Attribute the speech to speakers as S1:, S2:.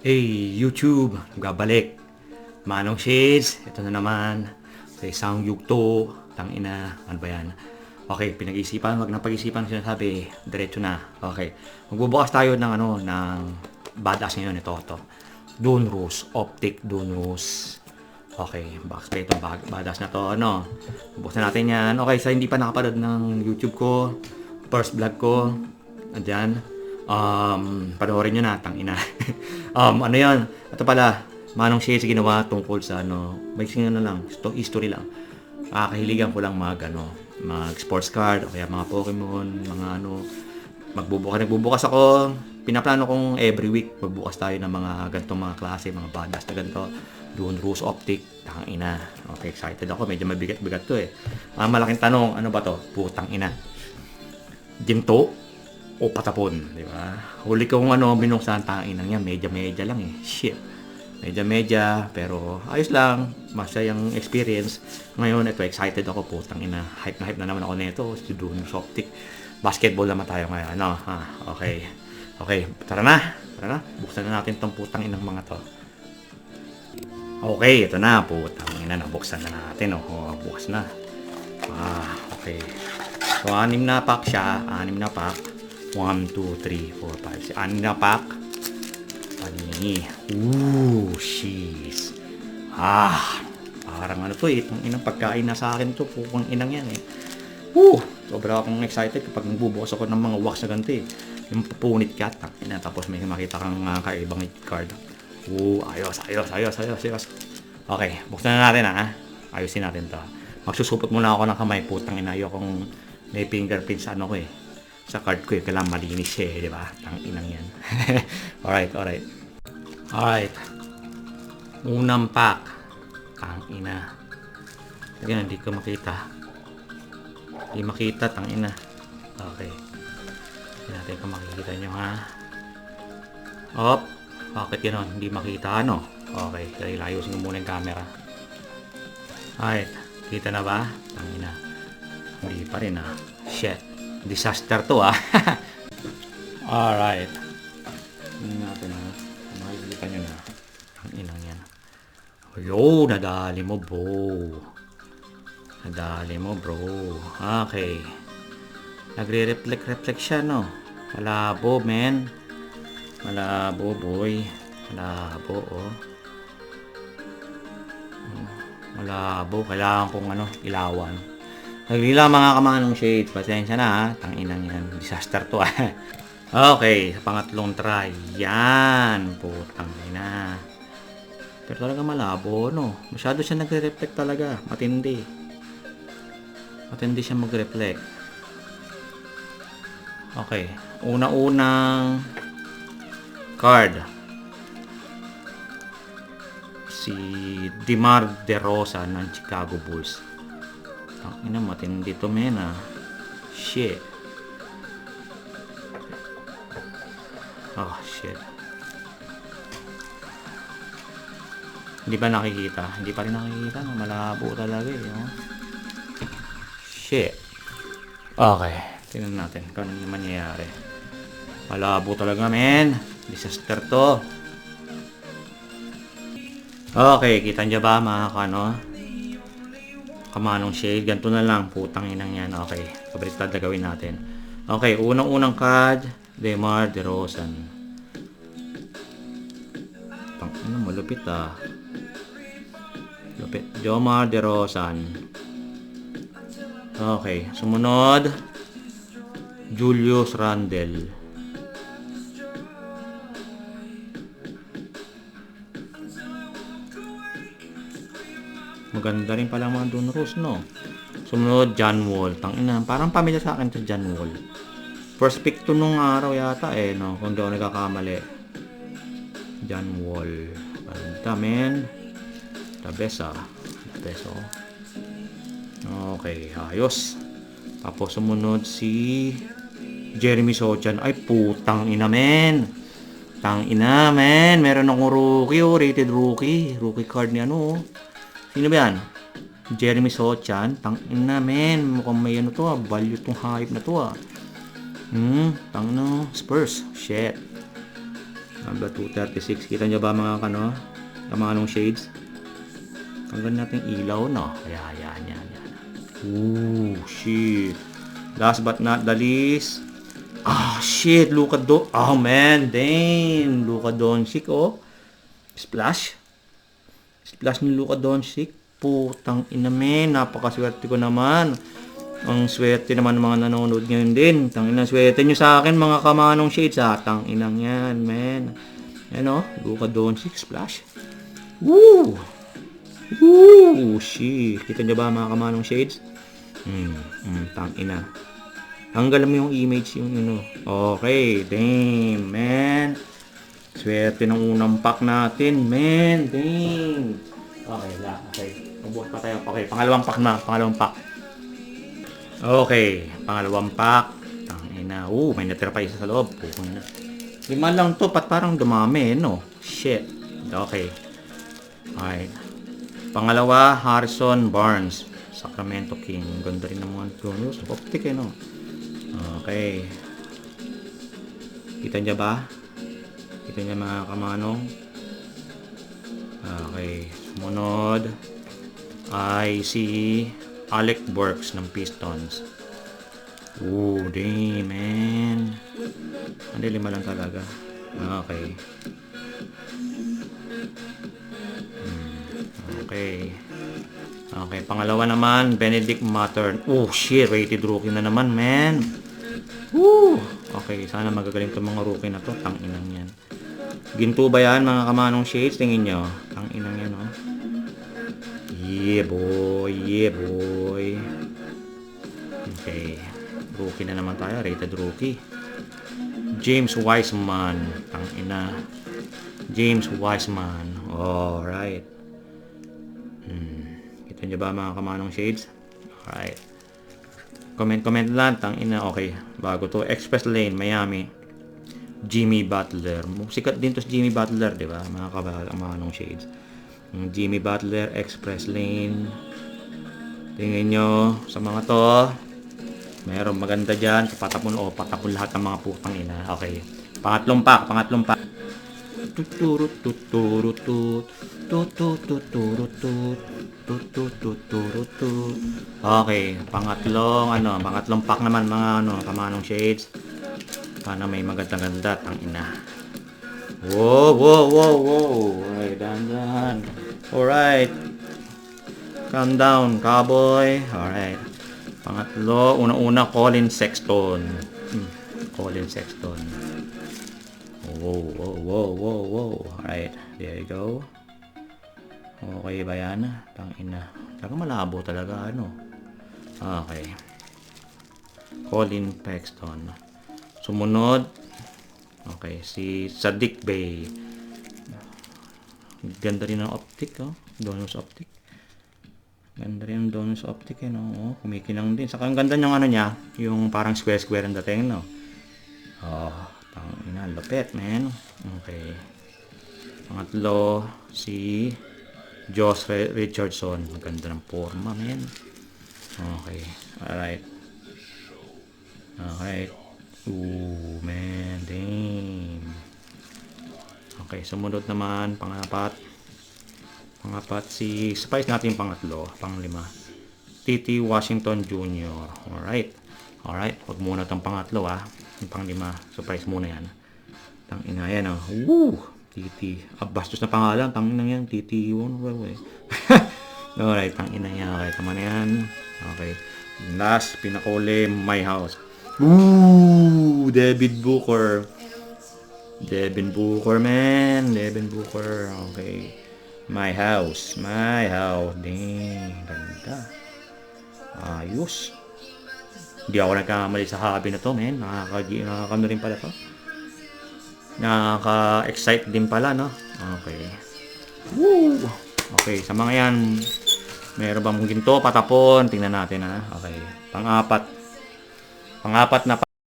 S1: Hey, YouTube! Gabalik! Manong Shades! Ito na naman. Sa isang yugto. Tangina. Ano ba yan? Okay, pinag-isipan. Wag nang pag-isipan sinasabi. Diretso na. Okay. Magbubukas tayo ng ng badass ngayon. Ito. Dunrus. Optic Dunrus. Okay, box pa ito. Badass na to. Buksan natin yan. Okay, sa hindi pa nakapanood ng YouTube ko, first vlog ko, andyan. Panoorin nyo na, tangina. Ano yan? Ito pala, Manong Shades ginawa tungkol sa may na lang, history lang. Kahiligan ko lang mag sports card, o kaya mga Pokemon, mga nagbubukas ako. Pinaplano kong every week, magbukas tayo ng mga ganitong mga klase, mga bandas na ganito. Doon, Rose Optic, tangina. Okay, excited ako, medyo mabigat-bigat to eh. Malaking tanong, ano ba to? Putang ina. Ginto o patapon, di ba? Huli kong binuksan, tangina niya, medya lang eh. Shit. Medya, pero ayos lang. Masayang experience. Ngayon, ito, excited ako, putang ina. Hype na naman ako nito. Si Doon Optic. Basketball naman tayo ngayon, Okay. Okay, tara na. Buksan na natin tong putang inang mga to. Okay, ito na, putang ina. Nabuksan na natin, bukas na. Okay. So, 6 na pack siya. 6 na pack. 1, 2, 3, 4, 5, 6. 6 na pack. Panini. Ooh, sheesh. Parang to eh. Itong inang pagkain na sa akin to. Pupang inang yan eh. Sobra akong excited kapag nagbubukas ako ng mga wax na ganito eh. Yung pupunit ka, tapos may makita kang kaibang card. Ayos. Okay, buksan na natin ayusin natin to. Magsusupot muna ako ng kamay, putang ina. Ayokong may fingerprint sa ko eh. Sa card ko eh, kailangan malinis di ba? Tang inang yan. Alright. Unang pack. Tang ina. Again, hindi ko makita. Hindi makita, tang ina. Okay. Hindi natin kung makikita nyo bakit gano'n? Hindi makita Okay, dahil ayusin ko muna yung camera. Alright. Kita na ba? Tang ina. Hindi pa rin Shit. Disaster to Alright. Tingnan natin makikita nyo na. Ang inang yan. Nadali mo bro. Okay. Nagre-reflect siya Malabo men. Malabo boy. Malabo Malabo. Kailangan kong ilawan. Naglila mga kamanong shade. Pasensya na Tanginang yan. Disaster to Okay. Sa pangatlong try. Yan. Putang ina. Pero talaga malabo Masyado siya nagre-reflect talaga. Matindi siya mag-reflect. Okay. Unang card. Si DeMar DeRozan ng Chicago Bulls. Ina, matindi to men Shit. Shit. Hindi pa nakikita. Hindi pa rin nakikita malabo talaga Shit. Okay. Tingnan natin kung ano mangyayari. Malabo talaga men. Disaster to. Okay. Kita nyo ba mga kamanong shade? Ganito na lang. Putang inang yan. Okay. Kabaliktad na gawin natin. Okay. Unang card. DeMar DeRozan. Malupit Lupit. DeMar DeRozan. Okay. Sumunod. Julius Randle. Maganda rin pala mga Dunrus Sumunod, John Wall. Tangina, parang pamilya sa akin sa John Wall. First pick to nung araw yata kung di ako nagkakamali. John Wall. Ganda men. The best Okay, ayos. Tapos sumunod si Jeremy Sochan. Ay putang ina men. Meron akong rookie rated rookie card ni Sino ba yan? Jeremy Sochan. Tangina men. Mukhang may value tong hype na to Spurs. Shit. Number 236. Kita nyo ba mga kamanong shades? Tanggalin natin ilaw, no? Yan. Ooh, shit. Last but not the least. Shit. Oh, man. Damn. Luka Doncic, oh. Splash ni Luka Doncic. Putang ina, men. Napakaswerte ko naman. Ang swerte naman ng mga nanonood ngayon din. Tangina, swerte nyo sa akin mga kamanong shades, ha. Tanginang yan, men. Yan, oh. Luka Doncic. Splash. Woo! Shit. Kita nyo ba mga kamanong shades? Tangina. Tanggalan mo yung image yung Okay, damn, man. Swerte ng unang pack natin, man. Damn. Okay. Mabuhat pa tayo. Okay, pangalawang pack na. Okay, pangalawang pack. Tangina. May natira pa isa sa loob. Pukong na. 5 lang to. Parang dumami, no? Shit. Okay. Alright. Pangalawa, Harrison Barnes. Sacramento King. Ganda rin ng mga bonus. Optic, no? Okay. Kita niya ba? Kita niya mga kamanong? Okay. Sumunod ay si Alec Burks ng Pistons. Damn, man. Hindi, 5 lang talaga. Okay. Okay, pangalawa naman, Benedict Mathurin. Shit, rated rookie na naman, man. Okay, sana magagaling itong mga rookie na to. Tanginang yan. Ginto ba yan, mga kamanong shades? Tingin nyo. Tanginang yan, oh. Yeah, boy. Okay. Rookie na naman tayo. Rated rookie. James Wiseman. Tangina. James Wiseman. Alright. Kita nyo ba mga kamanong shades? Alright. Comment lang. Tangina. Okay. Bago to. Express Lane, Miami. Jimmy Butler. Sikat din to si Jimmy Butler, di ba? Mga kamanong shades. Jimmy Butler, Express Lane. Tingin nyo sa mga to. Mayroong maganda dyan. Patapon lahat ng mga putang ina. Okay. Pangatlong pack. Okay, pangatlong pack naman mga kamanong shades. Sana may maganda-ganda, tangina. Wow. Ay, dahan. Alright. Calm down, cowboy. Alright. Pangatlo, una-una, Colin Sexton. Wow. Alright, there you go. Okay ba yan? Tangina. Talaga malabo talaga, Okay. Colin Sexton. Sumunod. Okay, si Saddiq Bey. Ganda rin ng optic, Donus optic. Ganda rin ang Donus optic, kumikinang din. Saka ang ganda ng niya, yung parang square ang dating, tangina, lupit, man. Okay. Pangatlo, si Josh Richardson. Maganda ng forma, man. Okay. Alright. Man, damn. Okay, sumunod naman, pangapat si Spice natin yung pangatlo, panglima. T.T. Washington Jr. Alright, wag muna itong pangatlo, yung panglima, Spice muna yan. Tangina yan, T.T. Bastos na pangalan, tangina yan, T.T. Alright, tangina yan, okay, tama na yan. Okay, last, pinakauli, My House. Devin Booker, man. Okay. My house. Dang, ganda. Ayos. Hindi ako nagkamali sa hobby na to, man. Nakakano rin pala to. Nakaka-excite din pala, no? Okay. Okay, sa mga yan, meron bang ginto, patapon? Tingnan natin, Okay. Pangapat na